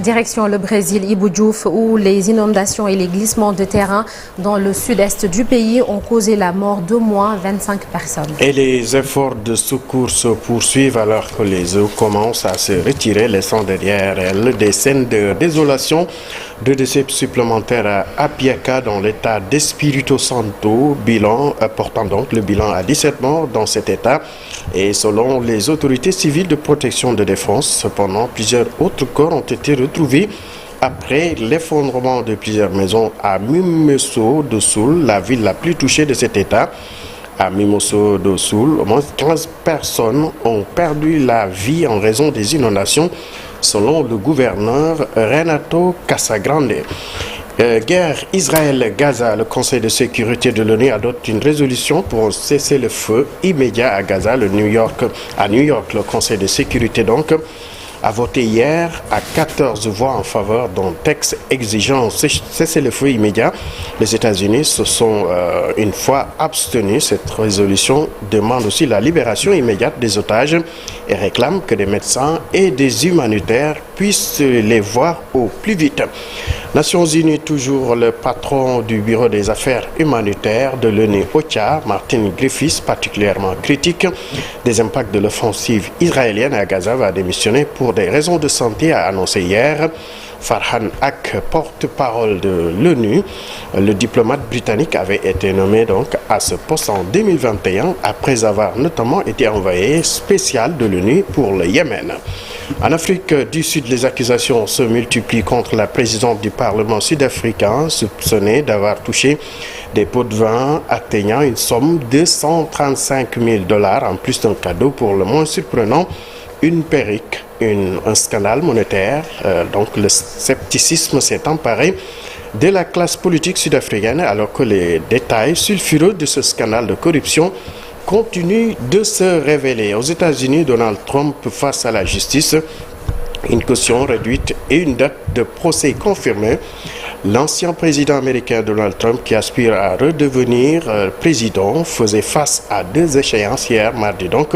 Direction le Brésil, Ibou Diouf, où les inondations et les glissements de terrain dans le sud-est du pays ont causé la mort d'au moins 25 personnes. Et les efforts de secours se poursuivent alors que les eaux commencent à se retirer, laissant derrière elles des scènes de désolation. 2 décès supplémentaires à Apiaca dans l'état d'Espírito Santo, portant donc le bilan à 17 morts dans cet état. Et selon les autorités civiles de protection de défense, cependant, plusieurs autres corps ont été retrouvés après l'effondrement de plusieurs maisons à Mimoso do Sul, la ville la plus touchée de cet état. À Mimoso do Sul, au moins 15 personnes ont perdu la vie en raison des inondations, selon le gouverneur Renato Casagrande. Guerre Israël-Gaza, le Conseil de sécurité de l'ONU adopte une résolution pour cesser le feu immédiat à Gaza. À New York, le Conseil de sécurité donc a voté hier à 14 voix en faveur d'un texte exigeant cesser le feu immédiat. Les États-Unis se sont une fois abstenus. Cette résolution demande aussi la libération immédiate des otages et réclame que des médecins et des humanitaires puissent les voir au plus vite. Nations Unies, toujours le patron du Bureau des affaires humanitaires de l'ONU OCHA, Martin Griffiths, particulièrement critique des impacts de l'offensive israélienne à Gaza, va démissionner pour des raisons de santé, a annoncé hier Farhan Haq, porte-parole de l'ONU. Le diplomate britannique avait été nommé donc à ce poste en 2021 après avoir notamment été envoyé spécial de l'ONU pour le Yémen. En Afrique du Sud, les accusations se multiplient contre la présidente du Parlement sud-africain, soupçonnée d'avoir touché des pots de vin atteignant une somme de 135 000 $, en plus d'un cadeau pour le moins surprenant, une perruque, un scandale monétaire. Donc le scepticisme s'est emparé de la classe politique sud-africaine alors que les détails sulfureux de ce scandale de corruption continue de se révéler. Aux États-Unis, Donald Trump face à la justice, une caution réduite et une date de procès confirmée. L'ancien président américain Donald Trump, qui aspire à redevenir président, faisait face à 2 échéances hier mardi. Donc,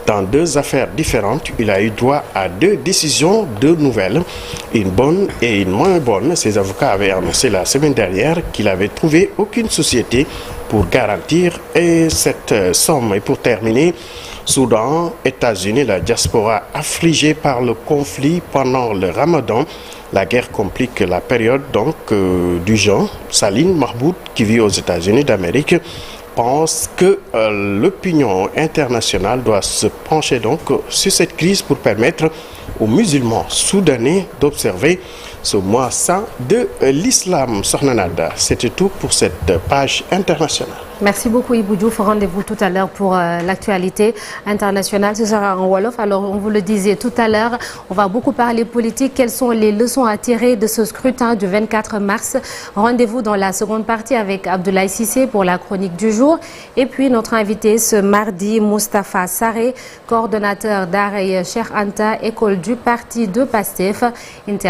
dans 2 affaires différentes, il a eu droit à 2 décisions, 2 nouvelles, une bonne et une moins bonne. Ses avocats avaient annoncé la semaine dernière qu'il avait trouvé aucune société pour garantir cette somme. Et pour terminer, Soudan, États-Unis, la diaspora affligée par le conflit pendant le Ramadan. La guerre complique la période donc du jeûne. Saline Mahmoud, qui vit aux États-Unis d'Amérique, pense que l'opinion internationale doit se pencher donc sur cette crise pour permettre aux musulmans soudanais d'observer ce mois saint de l'islam. Sornanada, c'était tout pour cette page internationale. Merci beaucoup Ibou Diouf. Rendez-vous tout à l'heure pour l'actualité internationale. Ce sera en Wolof. Alors, on vous le disait tout à l'heure, on va beaucoup parler politique. Quelles sont les leçons à tirer de ce scrutin du 24 mars? Rendez-vous dans la seconde partie avec Abdoulaye Sissé pour la chronique du jour. Et puis, notre invité ce mardi, Moustapha Sarré, coordonnateur d'Arey Cheikh Anta, école du parti de PASTEF.